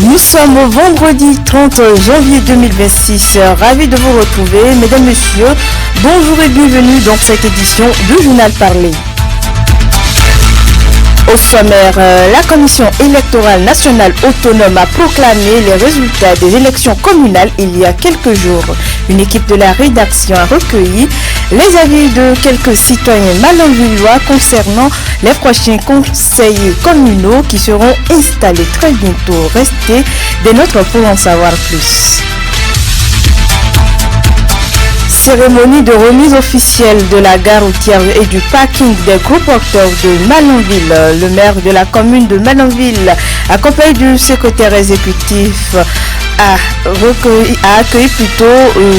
Nous sommes au vendredi 30 janvier 2026. Ravi de vous retrouver. Mesdames, Messieurs, bonjour et bienvenue dans cette édition du Journal Parlé. Au sommaire, la Commission électorale nationale autonome a proclamé les résultats des élections communales il y a quelques jours. Une équipe de la rédaction a recueilli les avis de quelques citoyens malanvillois concernant les prochains conseillers communaux qui seront installés très bientôt. Restez des nôtres pour en savoir plus. Cérémonie de remise officielle de la gare routière et du parking des gros porteurs de Malanville. Le maire de la commune de Malanville, accompagné du secrétaire exécutif, a accueilli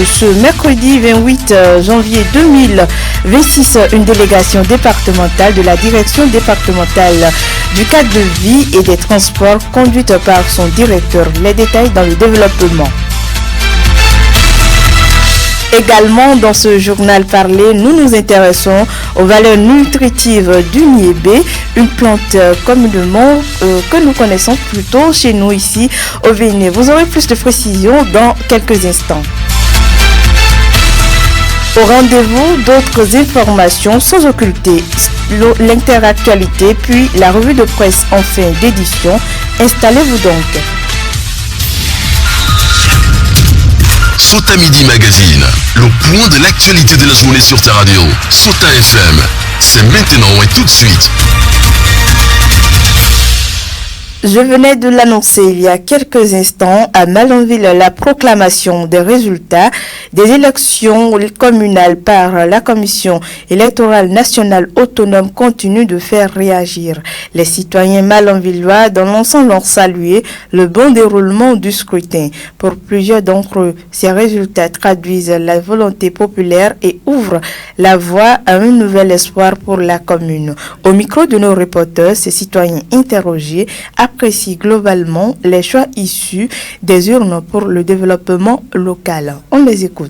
ce mercredi 28 janvier 2026 une délégation départementale de la direction départementale du cadre de vie et des transports conduite par son directeur. Les détails dans le développement. Également, dans ce journal parlé, nous nous intéressons aux valeurs nutritives du niébé, une plante communément que nous connaissons plutôt chez nous ici au Bénin. Vous aurez plus de précisions dans quelques instants. Au rendez-vous, d'autres informations sans occulter l'interactualité, puis la revue de presse en fin d'édition. Installez-vous donc. Sota Midi Magazine, le point de l'actualité de la journée sur ta radio. Sota FM, c'est maintenant et tout de suite. Je venais de l'annoncer il y a quelques instants à Malanville, la proclamation des résultats des élections communales par la Commission électorale nationale autonome continue de faire réagir. Les citoyens malanvillois dans l'ensemble ont salué le bon déroulement du scrutin. Pour plusieurs d'entre eux, ces résultats traduisent la volonté populaire et ouvrent la voie à un nouvel espoir pour la commune. Au micro de nos reporters, ces citoyens interrogés apprécie globalement les choix issus des urnes pour le développement local. On les écoute.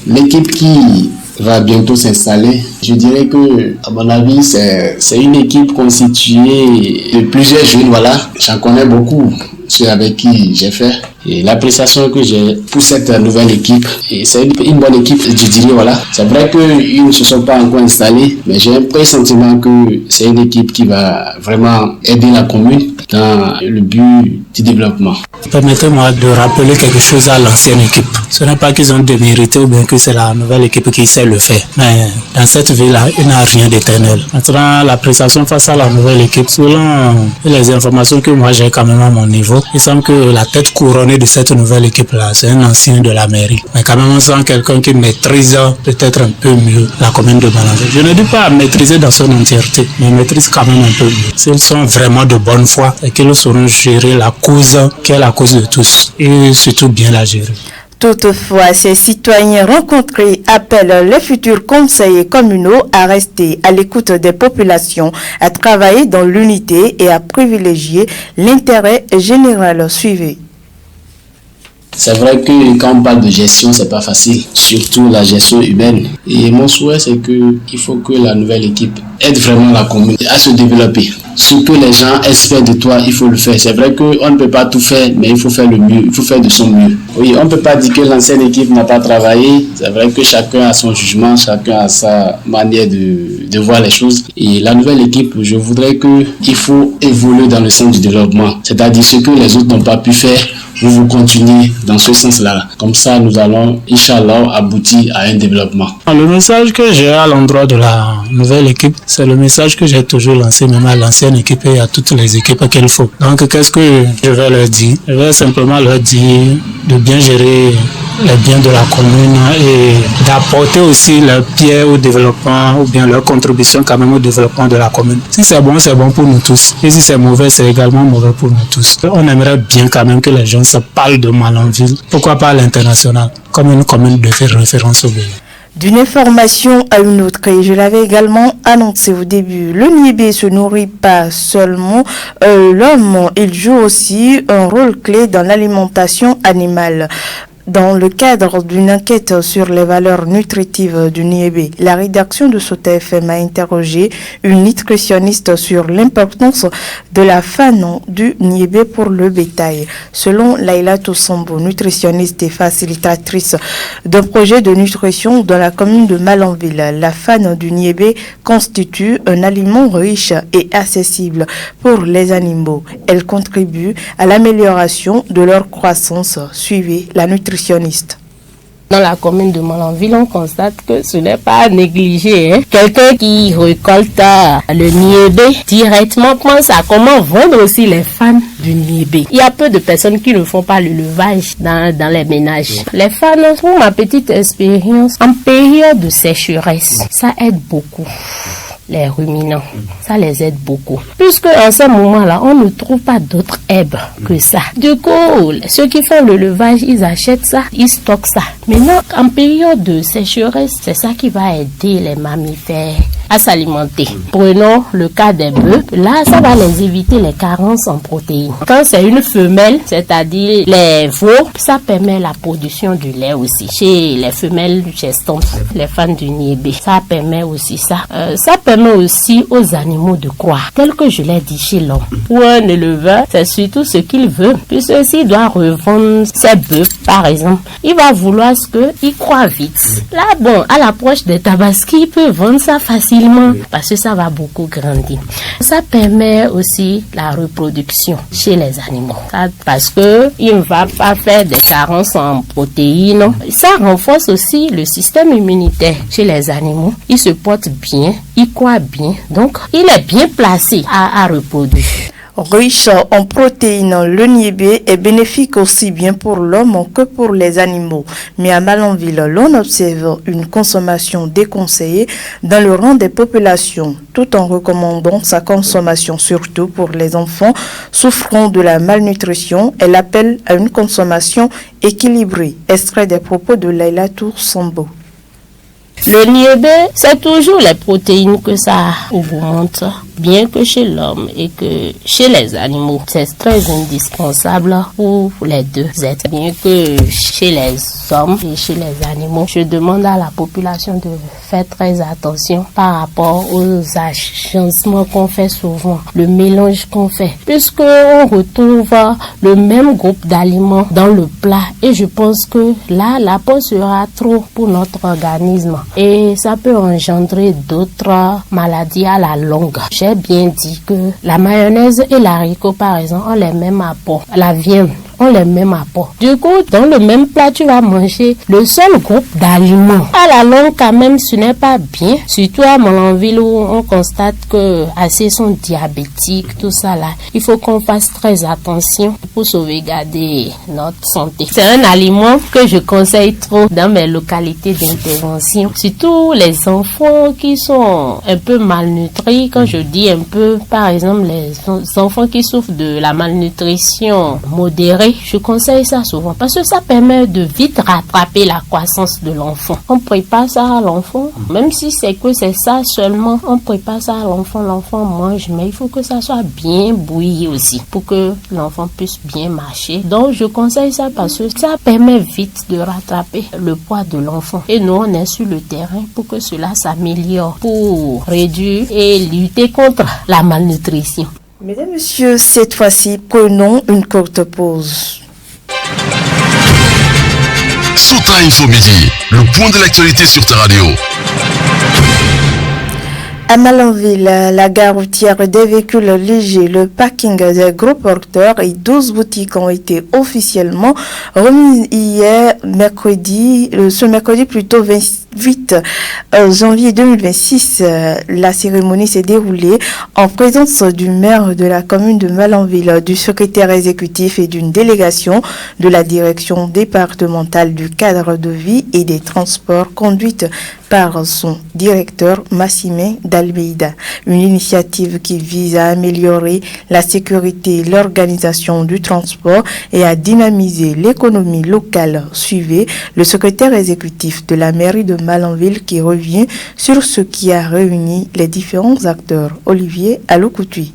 L'équipe qui va bientôt s'installer, je dirais que, à mon avis, c'est une équipe constituée de plusieurs jeunes, voilà. J'en connais beaucoup, ceux avec qui j'ai fait. Et l'appréciation que j'ai pour cette nouvelle équipe, et c'est une bonne équipe, je dirais, voilà. C'est vrai qu'ils ne se sont pas encore installés, mais j'ai un pressentiment que c'est une équipe qui va vraiment aider la commune dans le but du développement. Permettez-moi de rappeler quelque chose à l'ancienne équipe. Ce n'est pas qu'ils ont démérité ou bien que c'est la nouvelle équipe qui sait le faire. Mais dans cette ville-là, il n'y a rien d'éternel. Maintenant, l'appréciation face à la nouvelle équipe, selon les informations que moi j'ai quand même à mon niveau, il semble que la tête couronnée de cette nouvelle équipe-là, c'est un ancien de la mairie. Mais quand même, on sent quelqu'un qui maîtrise peut-être un peu mieux la commune de Malanville. Je ne dis pas maîtriser dans son entièreté, mais maîtrise quand même un peu mieux. S'ils sont vraiment de bonne foi et qu'ils sauront gérer la cause qui est la cause de tous et surtout bien la gérer. Toutefois, ces citoyens rencontrés appellent les futurs conseillers communaux à rester à l'écoute des populations, à travailler dans l'unité et à privilégier l'intérêt général. Suivez. C'est vrai que quand on parle de gestion, c'est pas facile, surtout la gestion humaine. Et mon souhait, c'est qu'il faut que la nouvelle équipe aide vraiment la commune à se développer. Ce que les gens espèrent de toi, il faut le faire. C'est vrai qu'on ne peut pas tout faire, mais il faut faire le mieux, il faut faire de son mieux. Oui, on ne peut pas dire que l'ancienne équipe n'a pas travaillé. C'est vrai que chacun a son jugement, chacun a sa manière de voir les choses. Et la nouvelle équipe, je voudrais qu'il faut évoluer dans le sens du développement. C'est-à-dire ce que les autres n'ont pas pu faire, vous continuez dans ce sens-là. Comme ça, nous allons, Inch'Allah, aboutir à un développement. Le message que j'ai à l'endroit de la nouvelle équipe, c'est le message que j'ai toujours lancé même à l'ancienne équipe et à toutes les équipes qu'il faut. Donc, qu'est-ce que je vais leur dire? Je vais simplement leur dire de bien gérer les biens de la commune et d'apporter aussi leur pierre au développement ou bien leur contribution quand même au développement de la commune. Si c'est bon pour nous tous. Et si c'est mauvais, c'est également mauvais pour nous tous. On aimerait bien quand même que les gens se parlent de Malanville. Pourquoi pas à l'international, comme une commune de référence au Bénin. D'une information à une autre, et je l'avais également annoncé au début, le niébé se nourrit pas seulement l'homme, il joue aussi un rôle clé dans l'alimentation animale. Dans le cadre d'une enquête sur les valeurs nutritives du niébé, la rédaction de Sota FM a interrogé une nutritionniste sur l'importance de la fanon du niébé pour le bétail. Selon Laila Toussambo, nutritionniste et facilitatrice d'un projet de nutrition dans la commune de Malanville, la fanon du niébé constitue un aliment riche et accessible pour les animaux. Elle contribue à l'amélioration de leur croissance. Suivez la nutritionniste. Dans la commune de Malanville, on constate que ce n'est pas négligé. Quelqu'un qui récolte le niébé directement pense à comment vendre aussi les fans du niébé. Il y a peu de personnes qui ne font pas le levage dans les ménages. Les fans, pour ma petite expérience, en période de sécheresse, ça aide beaucoup. Les ruminants, ça les aide beaucoup. Puisque en ce moment-là, on ne trouve pas d'autres herbes que ça. Du coup, ceux qui font le levage, ils achètent ça, ils stockent ça. Maintenant, en période de sécheresse, c'est ça qui va aider les mammifères à s'alimenter. Prenons le cas des bœufs. Là, ça va les éviter les carences en protéines. Quand c'est une femelle, c'est-à-dire les veaux, ça permet la production du lait aussi. Chez les femelles gestantes, les fans du niébé, ça permet aussi ça. Ça permet aussi aux animaux de croître. Tel que je l'ai dit chez l'homme. Pour un éleveur, c'est surtout ce qu'il veut. Puisque s'il doit revendre ses bœufs, par exemple, il va vouloir ce qu'il croît vite. Là, bon, à l'approche des tabaski, il peut vendre ça facilement parce que ça va beaucoup grandir. Ça permet aussi la reproduction chez les animaux. Ça, parce que il ne va pas faire des carences en protéines. Ça renforce aussi le système immunitaire chez les animaux. Ils se portent bien, ils croient bien. Donc, il est bien placé à reproduire. Riche en protéines, le niébé est bénéfique aussi bien pour l'homme que pour les animaux. Mais à Malanville, l'on observe une consommation déconseillée dans le rang des populations, tout en recommandant sa consommation surtout pour les enfants souffrant de la malnutrition. Elle appelle à une consommation équilibrée. Extrait des propos de Laila Toussambo. Le niébé, c'est toujours les protéines que ça augmente, bien que chez l'homme et que chez les animaux. C'est très indispensable pour les deux êtres, bien que chez les hommes et chez les animaux. Je demande à la population de faire très attention par rapport aux agencements qu'on fait souvent, le mélange qu'on fait, puisque on retrouve le même groupe d'aliments dans le plat et je pense que là, l'apport sera trop pour notre organisme. Et ça peut engendrer d'autres maladies à la longue. J'ai bien dit que la mayonnaise et l'haricot, par exemple, ont les mêmes apports. La viande ont les mêmes apports. Du coup, dans le même plat, tu vas manger le seul groupe d'aliments. À la longue, quand même, ce n'est pas bien. Surtout à Malanville où on constate que assez sont diabétiques, tout ça là. Il faut qu'on fasse très attention pour sauvegarder notre santé. C'est un aliment que je conseille trop dans mes localités d'intervention. Surtout les enfants qui sont un peu malnutris. Quand je dis un peu, par exemple, les enfants qui souffrent de la malnutrition modérée, je conseille ça souvent parce que ça permet de vite rattraper la croissance de l'enfant. On prépare ça à l'enfant, même si c'est que c'est ça seulement, on prépare ça à l'enfant mange, mais il faut que ça soit bien bouilli aussi pour que l'enfant puisse bien marcher. Donc je conseille ça parce que ça permet vite de rattraper le poids de l'enfant. Et nous on est sur le terrain pour que cela s'améliore, pour réduire et lutter contre la malnutrition. Mesdames, Messieurs, cette fois-ci, prenons une courte pause. Sota Info Midi, le point de l'actualité sur ta radio. À Malanville, la gare routière des véhicules légers, le parking des gros porteurs et 12 boutiques ont été officiellement remises hier, ce mercredi plutôt 28 janvier 2026. La cérémonie s'est déroulée en présence du maire de la commune de Malanville, du secrétaire exécutif et d'une délégation de la direction départementale du cadre de vie et des transports conduite par son directeur Massime d'Almeida. Une initiative qui vise à améliorer la sécurité et l'organisation du transport et à dynamiser l'économie locale. Suivez le secrétaire exécutif de la mairie de Malanville qui revient sur ce qui a réuni les différents acteurs. Olivier Alokoutoui.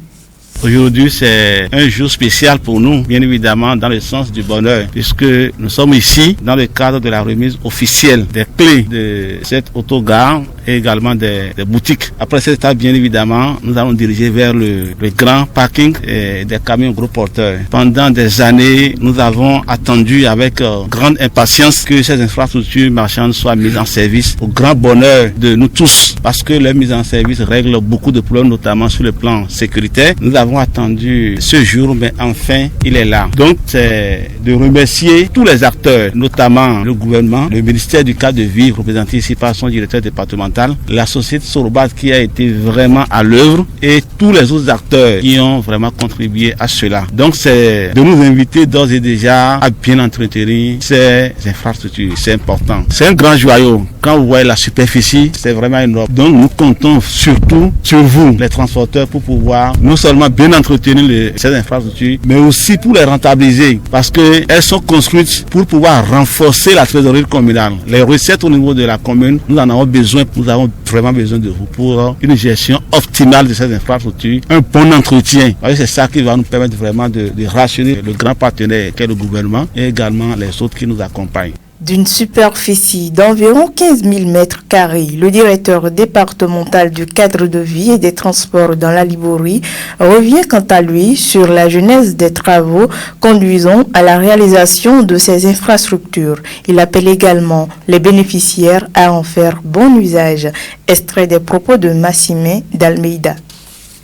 Aujourd'hui, c'est un jour spécial pour nous, bien évidemment, dans le sens du bonheur, puisque nous sommes ici dans le cadre de la remise officielle des clés de cette autogare et également des boutiques. Après cette étape, bien évidemment, nous allons diriger vers le grand parking des camions gros porteurs. Pendant des années, nous avons attendu avec grande impatience que ces infrastructures marchandes soient mises en service au grand bonheur de nous tous, parce que leur mise en service règle beaucoup de problèmes, notamment sur le plan sécuritaire. Nous avons attendu ce jour, mais enfin, il est là. Donc, c'est de remercier tous les acteurs, notamment le gouvernement, le ministère du cadre de vie, représenté ici par son directeur départemental, la société Sorobat qui a été vraiment à l'œuvre et tous les autres acteurs qui ont vraiment contribué à cela. Donc, c'est de nous inviter d'ores et déjà à bien entretenir ces infrastructures. C'est important. C'est un grand joyau. Quand vous voyez la superficie, c'est vraiment énorme. Donc, nous comptons surtout sur vous, les transporteurs, pour pouvoir non seulement bien entretenir ces infrastructures, mais aussi pour les rentabiliser, parce que elles sont construites pour pouvoir renforcer la trésorerie communale. Les recettes au niveau de la commune, nous en avons besoin, nous avons vraiment besoin de vous pour une gestion optimale de ces infrastructures, un bon entretien. C'est ça qui va nous permettre vraiment de rationner le grand partenaire qu'est le gouvernement et également les autres qui nous accompagnent. D'une superficie d'environ 15 000 mètres carrés, le directeur départemental du cadre de vie et des transports dans la Liborie revient quant à lui sur la genèse des travaux conduisant à la réalisation de ces infrastructures. Il appelle également les bénéficiaires à en faire bon usage. Extrait des propos de Massimé d'Almeida.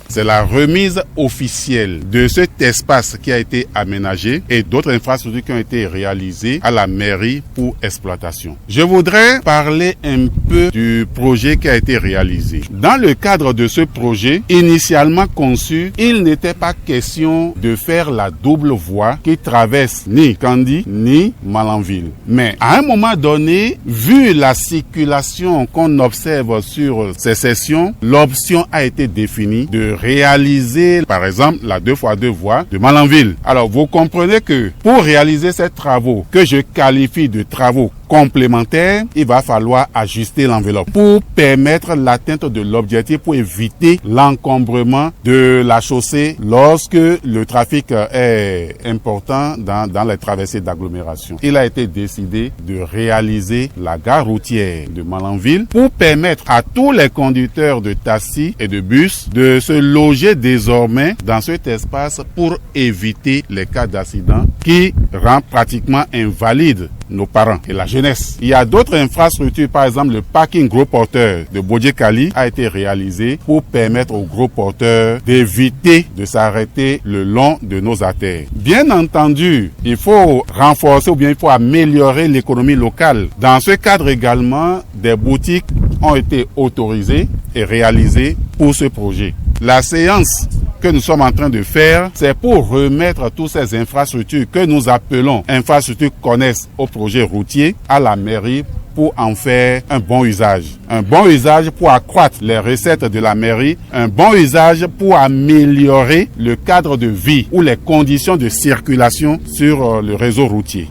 C'est la remise officielle de cet espace qui a été aménagé et d'autres infrastructures qui ont été réalisées à la mairie pour exploitation. Je voudrais parler un peu du projet qui a été réalisé. Dans le cadre de ce projet, initialement conçu, il n'était pas question de faire la double voie qui traverse ni Kandi ni Malanville. Mais à un moment donné, vu la circulation qu'on observe sur ces sections, l'option a été définie de réaliser, par exemple, la 2x2 voie de Malanville. Alors, vous comprenez que pour réaliser ces travaux, que je qualifie de travaux complémentaires, il va falloir ajuster l'enveloppe pour permettre l'atteinte de l'objectif, pour éviter l'encombrement de la chaussée lorsque le trafic est important dans les traversées d'agglomération. Il a été décidé de réaliser la gare routière de Malanville pour permettre à tous les conducteurs de taxi et de bus de se loger désormais dans cet espace pour éviter les cas d'accident qui rend pratiquement invalide nos parents et la jeunesse. Il y a d'autres infrastructures, par exemple le parking gros porteur de Bodjekali a été réalisé pour permettre aux gros porteurs d'éviter de s'arrêter le long de nos artères. Bien entendu, il faut renforcer ou bien il faut améliorer l'économie locale. Dans ce cadre également, des boutiques ont été autorisées et réalisées pour ce projet. La séance que nous sommes en train de faire, c'est pour remettre toutes ces infrastructures que nous appelons infrastructures connexes au projet routier à la mairie pour en faire un bon usage. Un bon usage pour accroître les recettes de la mairie, un bon usage pour améliorer le cadre de vie ou les conditions de circulation sur le réseau routier.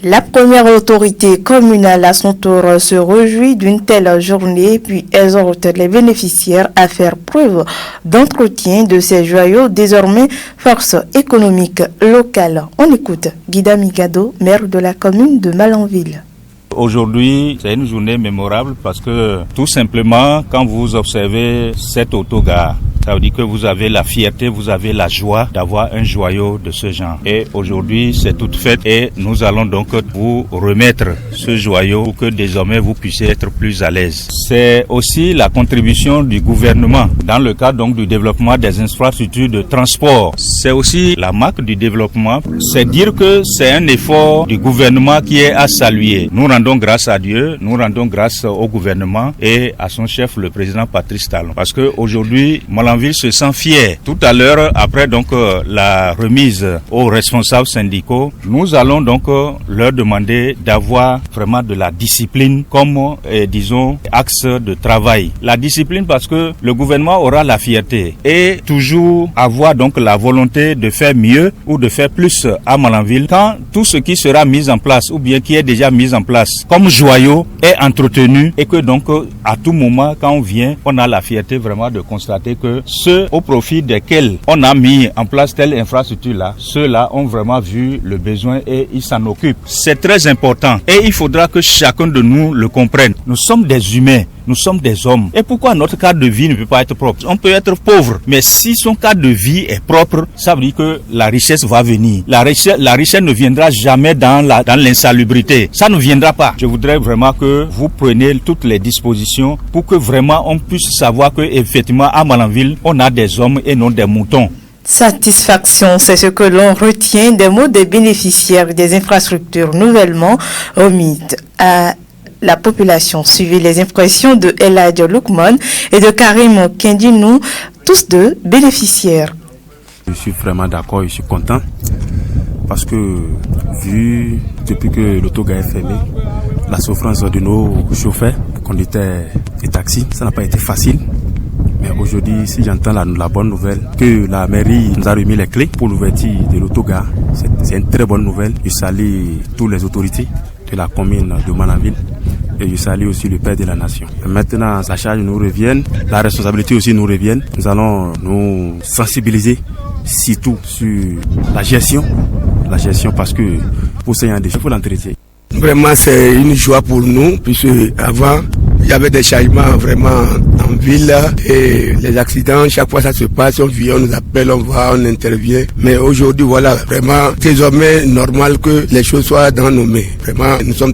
La première autorité communale à son tour se réjouit d'une telle journée puis exhorte les bénéficiaires à faire preuve d'entretien de ces joyaux désormais force économique locale. On écoute Guida Migado, maire de la commune de Malanville. Aujourd'hui, c'est une journée mémorable parce que tout simplement, quand vous observez cette autogare, ça veut dire que vous avez la fierté, vous avez la joie d'avoir un joyau de ce genre. Et aujourd'hui, c'est toute fête et nous allons donc vous remettre ce joyau pour que désormais vous puissiez être plus à l'aise. C'est aussi la contribution du gouvernement dans le cadre donc du développement des infrastructures de transport. C'est aussi la marque du développement. C'est dire que c'est un effort du gouvernement qui est à saluer. Nous rendons grâce à Dieu, nous rendons grâce au gouvernement et à son chef, le président Patrice Talon. Parce que aujourd'hui, Malanville se sent fier. Tout à l'heure, après donc la remise aux responsables syndicaux, nous allons donc leur demander d'avoir vraiment de la discipline comme, disons, axe de travail. La discipline parce que le gouvernement aura la fierté et toujours avoir donc la volonté de faire mieux ou de faire plus à Malanville quand tout ce qui sera mis en place ou bien qui est déjà mis en place comme joyau est entretenu et que donc à tout moment quand on vient, on a la fierté vraiment de constater que ceux au profit desquels on a mis en place telle infrastructure-là, ceux-là ont vraiment vu le besoin et ils s'en occupent. C'est très important et il faudra que chacun de nous le comprenne. Nous sommes des humains. Nous sommes des hommes. Et pourquoi notre cadre de vie ne peut pas être propre? On peut être pauvre, mais si son cadre de vie est propre, ça veut dire que la richesse va venir. La richesse ne viendra jamais dans l'insalubrité. Ça ne viendra pas. Je voudrais vraiment que vous preniez toutes les dispositions pour que vraiment on puisse savoir que effectivement à Malanville, on a des hommes et non des moutons. Satisfaction, c'est ce que l'on retient des mots des bénéficiaires des infrastructures nouvellement remises à la population. Suivi les impressions de Eladjo Lukman et de Karim Kendinou, tous deux bénéficiaires. Je suis vraiment d'accord, je suis content parce que vu depuis que l'autogare est fermé, la souffrance de nos chauffeurs, conducteurs et taxis, ça n'a pas été facile. Mais aujourd'hui, si j'entends la bonne nouvelle que la mairie nous a remis les clés pour l'ouverture de l'autogare, c'est une très bonne nouvelle. Je salue toutes les autorités de la commune de Malanville et je salue aussi le Père de la Nation. Maintenant, la charge nous revient, la responsabilité aussi nous revient. Nous allons nous sensibiliser surtout sur la gestion parce que pour ça, il faut l'entretien. Vraiment, c'est une joie pour nous puisque avant, il y avait des changements vraiment en ville et les accidents, chaque fois ça se passe, on vient, on nous appelle, on va, on intervient. Mais aujourd'hui, voilà, vraiment, désormais normal que les choses soient dans nos mains. Vraiment, nous sommes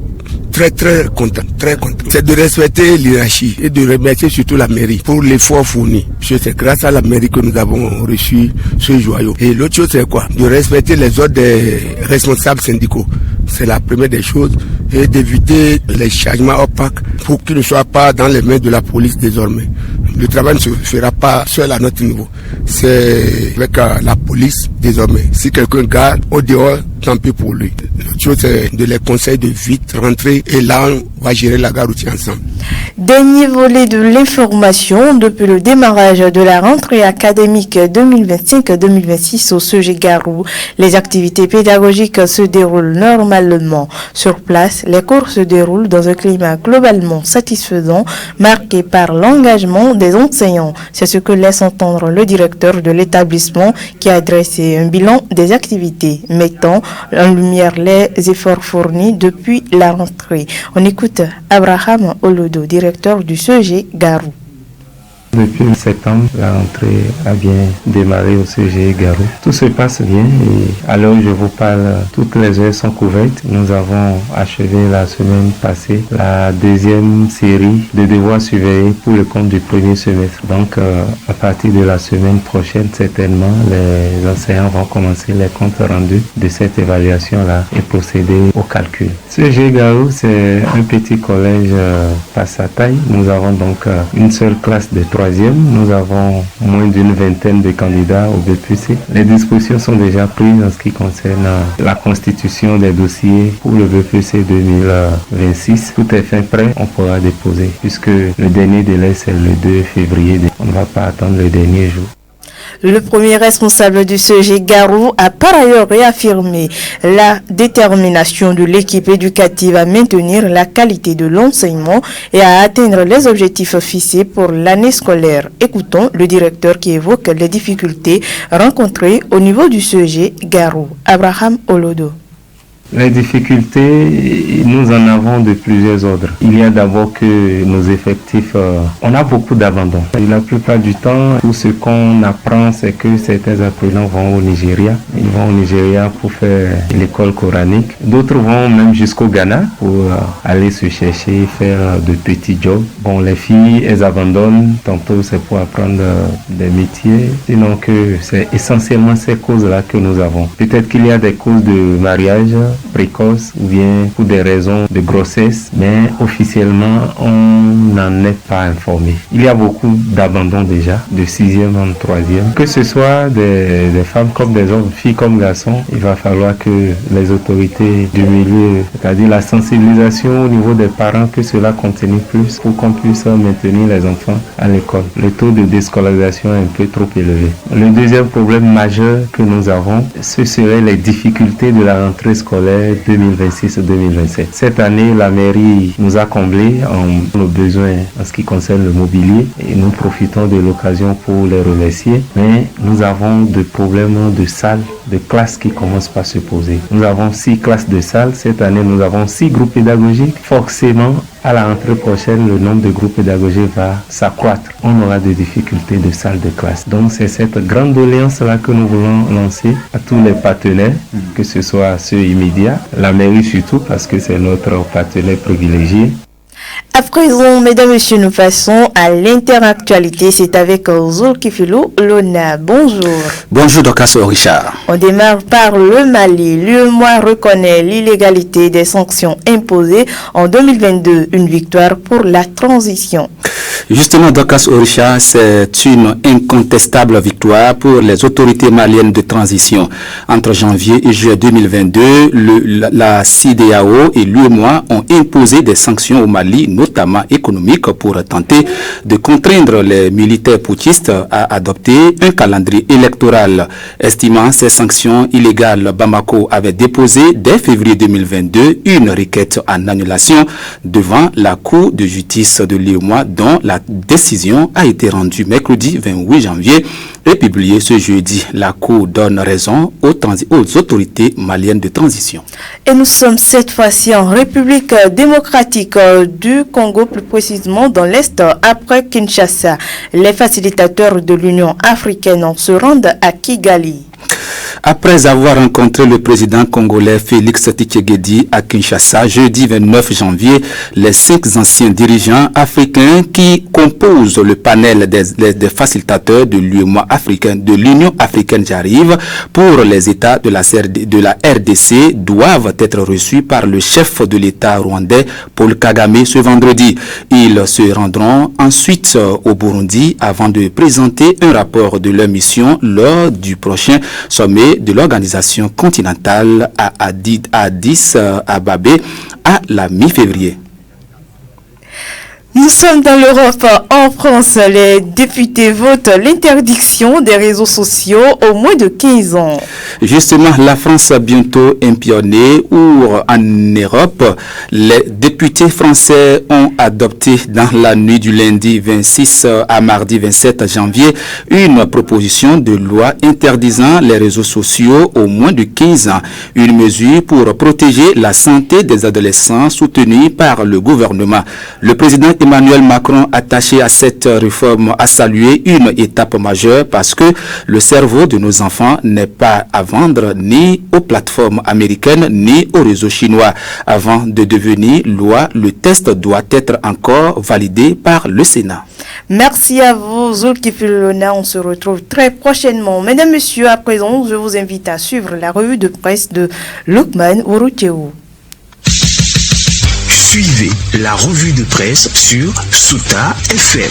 très contents, très contents. C'est de respecter l'hierarchie et de remercier surtout la mairie pour l'effort fourni. Parce que c'est grâce à la mairie que nous avons reçu ce joyau. Et l'autre chose c'est quoi? De respecter les ordres des responsables syndicaux. C'est la première des choses et d'éviter les changements opaques pour qu'ils ne soient pas dans les mains de la police désormais. Le travail ne se fera pas seul à notre niveau. C'est avec la police désormais. Si quelqu'un garde au dehors, tant pis pour lui. L'autre chose, c'est de les conseiller de vite rentrer et là, on va gérer la gare routière ensemble. Dernier volet de l'information, depuis le démarrage de la rentrée académique 2025-2026 au CEG Garou, les activités pédagogiques se déroulent normalement. Sur place, les cours se déroulent dans un climat globalement satisfaisant, marqué par l'engagement des enseignants. C'est ce que laisse entendre le directeur de l'établissement qui a dressé un bilan des activités, mettant en lumière les efforts fournis depuis la rentrée. On écoute Abraham Olodo, directeur du CEG Garou. Depuis septembre, la rentrée a bien démarré au CEG Garou. Tout se passe bien et à l'heure où je vous parle, toutes les heures sont couvertes. Nous avons achevé la semaine passée la deuxième série de devoirs surveillés pour le compte du premier semestre. Donc à partir de la semaine prochaine, certainement, les enseignants vont commencer les comptes rendus de cette évaluation-là et procéder au calcul. CEG Garou, c'est un petit collège par sa taille. Nous avons donc une seule classe de 3e, nous avons moins d'une vingtaine de candidats au BPC. Les dispositions sont déjà prises en ce qui concerne la constitution des dossiers pour le BPC 2026. Tout est fin prêt, on pourra déposer puisque le dernier délai c'est le 2 février. On ne va pas attendre le dernier jour. Le premier responsable du CEG Garou a par ailleurs réaffirmé la détermination de l'équipe éducative à maintenir la qualité de l'enseignement et à atteindre les objectifs fixés pour l'année scolaire. Écoutons le directeur qui évoque les difficultés rencontrées au niveau du CEG Garou, Abraham Olodo. Les difficultés, nous en avons de plusieurs ordres. Il y a d'abord que nos effectifs, on a beaucoup d'abandon. La plupart du temps, tout ce qu'on apprend, c'est que certains apprenants vont au Nigeria. Ils vont au Nigeria pour faire l'école coranique. D'autres vont même jusqu'au Ghana pour aller se chercher, faire de petits jobs. Bon, les filles, elles abandonnent. Tantôt, c'est pour apprendre des métiers. Sinon que c'est essentiellement ces causes-là que nous avons. Peut-être qu'il y a des causes de mariage précoce ou bien pour des raisons de grossesse, mais officiellement on n'en est pas informé. Il y a beaucoup d'abandon déjà, de 6e en 3e. Que ce soit des femmes comme des hommes, filles comme garçons, il va falloir que les autorités du milieu, c'est-à-dire la sensibilisation au niveau des parents, que cela continue plus pour qu'on puisse maintenir les enfants à l'école. Le taux de déscolarisation est un peu trop élevé. Le deuxième problème majeur que nous avons, ce serait les difficultés de la rentrée scolaire scolaire 2026-2027. Cette année, la mairie nous a comblé en nos besoins en ce qui concerne le mobilier et nous profitons de l'occasion pour les remercier. Mais nous avons des problèmes de salles, de classes qui commencent par se poser. Nous avons 6 classes de salles. Cette année, nous avons 6 groupes pédagogiques. Forcément, à la rentrée prochaine, le nombre de groupes pédagogiques va s'accroître. On aura des difficultés de salles de classe. Donc, c'est cette grande doléance-là que nous voulons lancer à tous les partenaires, que ce soit ceux immédiats, la mairie surtout, parce que c'est notre partenaire privilégié. À présent, mesdames et messieurs, nous passons à l'interactualité. C'est avec Zulkifilou Lona. Bonjour. Bonjour, Dorcas Richard. On démarre par le Mali. L'UEMOA reconnaît l'illégalité des sanctions imposées en 2022. Une victoire pour la transition. Justement, Dorcas Richard, c'est une incontestable victoire pour les autorités maliennes de transition. Entre janvier et juillet 2022, la CEDEAO et l'UEMOA ont imposé des sanctions au Mali, notamment économiques, pour tenter de contraindre les militaires putschistes à adopter un calendrier électoral. Estimant ces sanctions illégales, Bamako avait déposé dès février 2022 une requête en annulation devant la Cour de justice de l'UEMOA, dont la décision a été rendue mercredi 28 janvier et publiée ce jeudi. La Cour donne raison aux autorités maliennes de transition. Et nous sommes cette fois-ci en République démocratique du Congo, plus précisément dans l'Est, après Kinshasa. Les facilitateurs de l'Union africaine se rendent à Kigali. Après avoir rencontré le président congolais Félix Tshisekedi à Kinshasa jeudi 29 janvier, les 5 anciens dirigeants africains qui composent le panel des facilitateurs de l'Union africaine, j'arrive, pour les États de la RDC doivent être reçus par le chef de l'État rwandais Paul Kagame ce vendredi. Ils se rendront ensuite au Burundi avant de présenter un rapport de leur mission lors du prochain sommet de l'organisation continentale à Addis Ababa à la mi-février. Nous sommes dans l'Europe. En France, les députés votent l'interdiction des réseaux sociaux au moins de 15 ans. Justement, la France a bientôt impionné où en Europe, les députés français ont adopté dans la nuit du lundi 26 à mardi 27 janvier une proposition de loi interdisant les réseaux sociaux au moins de 15 ans. Une mesure pour protéger la santé des adolescents soutenue par le gouvernement. Le président Emmanuel Macron, attaché à cette réforme, a salué une étape majeure parce que le cerveau de nos enfants n'est pas à vendre ni aux plateformes américaines ni aux réseaux chinois. Avant de devenir loi, le test doit être encore validé par le Sénat. Merci à vous, Zulkifilona. On se retrouve très prochainement. Mesdames, Messieurs, à présent, je vous invite à suivre la revue de presse de Lukman Ourouteo. Suivez la revue de presse sur Souta FM.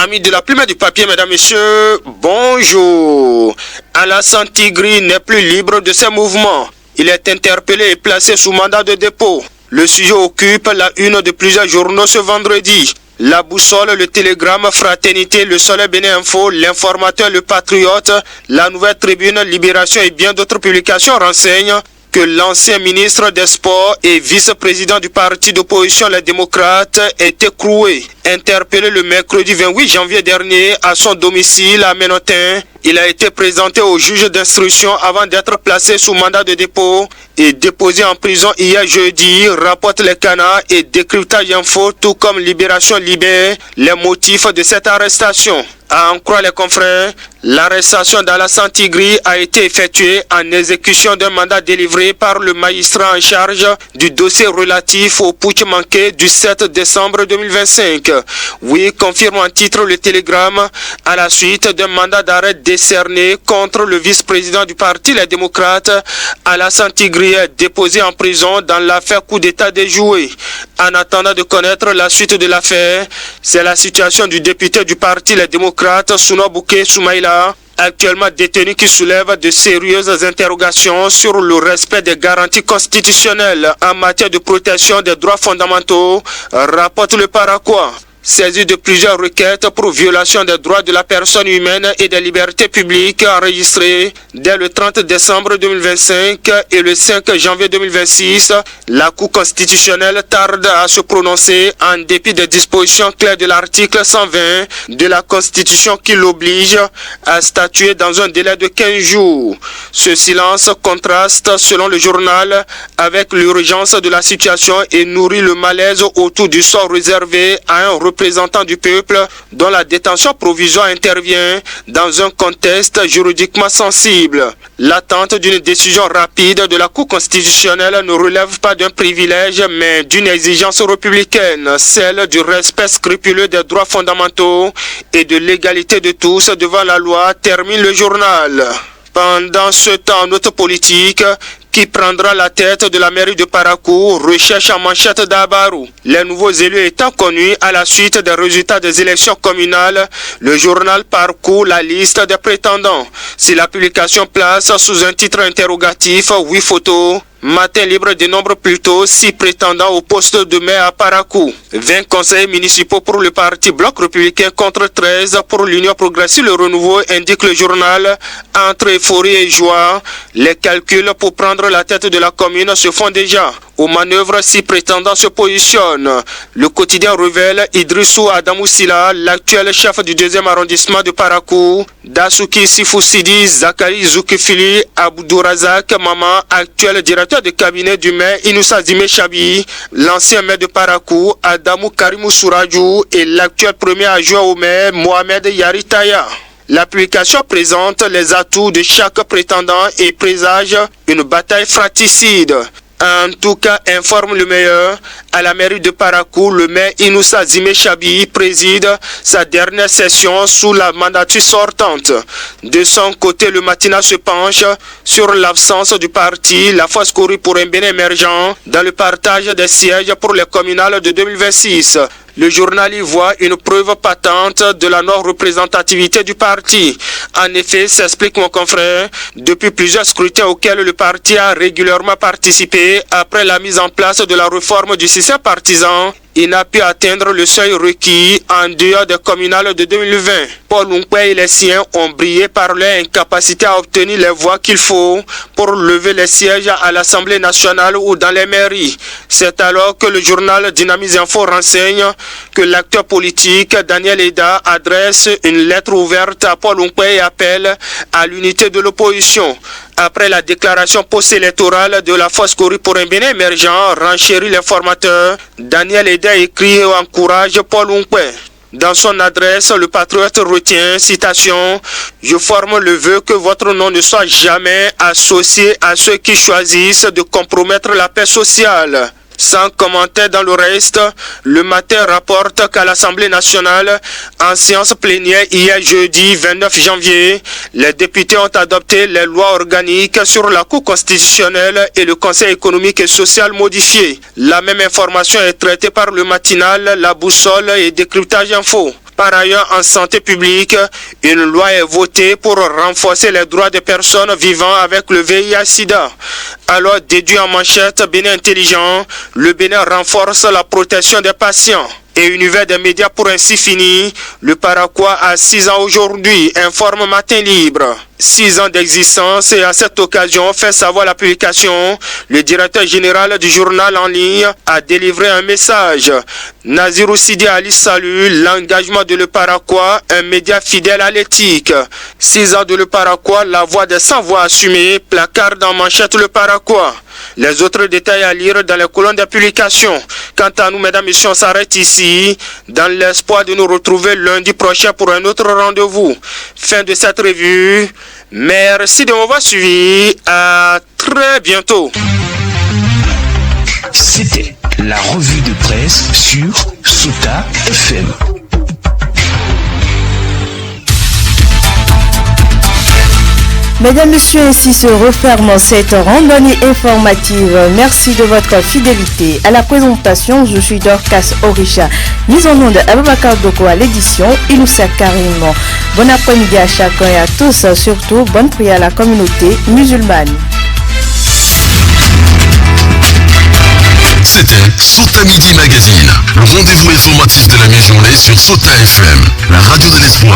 Amis de la plume et du papier, mesdames, messieurs, bonjour. Alassane Tigri n'est plus libre de ses mouvements. Il est interpellé et placé sous mandat de dépôt. Le sujet occupe la une de plusieurs journaux ce vendredi. La Boussole, le Télégramme, Fraternité, le Soleil Bénin Info, l'Informateur, le Patriote, la Nouvelle Tribune, Libération et bien d'autres publications renseignent que l'ancien ministre des Sports et vice-président du parti d'opposition Les Démocrates est écroué. Interpellé le mercredi 28 janvier dernier à son domicile à Ménotin, il a été présenté au juge d'instruction avant d'être placé sous mandat de dépôt et déposé en prison hier jeudi, rapporte les canards et Décryptage Info, tout comme Libération libère les motifs de cette arrestation. À en croire les confrères, l'arrestation d'Alassane Tigri a été effectuée en exécution d'un mandat délivré par le magistrat en charge du dossier relatif au putsch manqué du 7 décembre 2025. Oui, confirme en titre le Télégramme, à la suite d'un mandat d'arrêt décerné contre le vice-président du parti Les Démocrates, Alassane Tigri est déposé en prison dans l'affaire coup d'État déjoué. En attendant de connaître la suite de l'affaire, c'est la situation du député du parti Les Démocrates, Souno Bouké Soumaïla, actuellement détenu, qui soulève de sérieuses interrogations sur le respect des garanties constitutionnelles en matière de protection des droits fondamentaux, rapporte le Paraquois. saisi de plusieurs requêtes pour violation des droits de la personne humaine et des libertés publiques enregistrées dès le 30 décembre 2025 et le 5 janvier 2026, la Cour constitutionnelle tarde à se prononcer en dépit des dispositions claires de l'article 120 de la Constitution qui l'oblige à statuer dans un délai de 15 jours. Ce silence contraste, selon le journal, avec l'urgence de la situation et nourrit le malaise autour du sort réservé à un représentant du peuple dont la détention provisoire intervient dans un contexte juridiquement sensible. L'attente d'une décision rapide de la Cour constitutionnelle ne relève pas d'un privilège mais d'une exigence républicaine, celle du respect scrupuleux des droits fondamentaux et de l'égalité de tous devant la loi, termine le journal. Pendant ce temps, notre politique qui prendra la tête de la mairie de Parakou recherche en manchette d'Abarou. Les nouveaux élus étant connus à la suite des résultats des élections communales, le journal parcourt la liste des prétendants. Si la publication place sous un titre interrogatif 8 photos, Matin Libre dénombre plutôt 6 prétendants au poste de maire à Parakou. 20 conseillers municipaux pour le parti Bloc républicain contre 13 pour l'Union progressive Le Renouveau, indique le journal. Entre euphorie et joie, les calculs pour prendre la tête de la commune se font déjà. Aux manœuvres, 6 prétendants se positionnent. Le quotidien révèle Idrissou Adamoussila, l'actuel chef du 2e arrondissement de Parakou, Dasuki Sifoussidi, Zakari Zoukifili, Abdourazak Maman, actuel directeur de cabinet du maire Inoussa Zime Chabi, l'ancien maire de Parakou, Adamou Karimou Sourajou et l'actuel premier adjoint au maire, Mohamed Yaritaya. L'application présente les atouts de chaque prétendant et présage une bataille fratricide. En tout cas, informe le meilleur, à la mairie de Parakou, le maire Inoussa Zime Chabi préside sa dernière session sous la mandature sortante. De son côté, le matinat se penche sur l'absence du parti, la force courue pour un Bénin émergent dans le partage des sièges pour les communales de 2026. Le journal y voit une preuve patente de la non-représentativité du parti. En effet, s'explique mon confrère, depuis plusieurs scrutins auxquels le parti a régulièrement participé après la mise en place de la réforme du système partisan, il n'a pu atteindre le seuil requis en dehors des communales de 2020. Paul Oumpe et les siens ont brillé par leur incapacité à obtenir les voix qu'il faut pour lever les sièges à l'Assemblée nationale ou dans les mairies. C'est alors que le journal Dynamis Info renseigne que l'acteur politique Daniel Eda adresse une lettre ouverte à Paul Oumpe et appelle à l'unité de l'opposition. Après la déclaration post-électorale de la force courue pour un Bénin émergent, renchérit les formateurs, Daniel Eda écrit et encourage Paul Oumpe. Dans son adresse, le patriote retient, citation, « Je forme le vœu que votre nom ne soit jamais associé à ceux qui choisissent de compromettre la paix sociale. » Sans commentaire dans le reste, le matin rapporte qu'à l'Assemblée nationale, en séance plénière hier jeudi 29 janvier, les députés ont adopté les lois organiques sur la Cour constitutionnelle et le Conseil économique et social modifié. La même information est traitée par le matinal, la boussole et décryptage info. Par ailleurs, en santé publique, une loi est votée pour renforcer les droits des personnes vivant avec le VIH-Sida. Alors, déduit en manchette Bénin intelligent, le Bénin renforce la protection des patients. Et univers des médias pour ainsi finir, le Parakois a 6 ans aujourd'hui, informe Matin Libre. 6 ans d'existence et à cette occasion, fait savoir la publication, le directeur général du journal en ligne a délivré un message. Nazirou Sidi Ali salue l'engagement de Le Parakois, un média fidèle à l'éthique. 6 ans de Le Parakois, la voix des sans-voix assumée, placard dans manchette Le Parakois. Les autres détails à lire dans les colonnes de publication. Quant à nous, mesdames et messieurs, on s'arrête ici, dans l'espoir de nous retrouver lundi prochain pour un autre rendez-vous. Fin de cette revue. Merci de m'avoir suivi. À très bientôt. C'était la revue de presse sur Souta FM. Mesdames, Messieurs, ainsi se referme cette randonnée informative. Merci de votre fidélité. À la présentation, je suis Dorcas Orisha. Mise en onde Ababakar Doko à l'édition, Inoussa Karim. Bon après-midi à chacun et à tous, surtout bonne prière à la communauté musulmane. C'était Sota Midi Magazine, le rendez-vous informatif de la mi-journée sur Sota FM, la radio de l'espoir.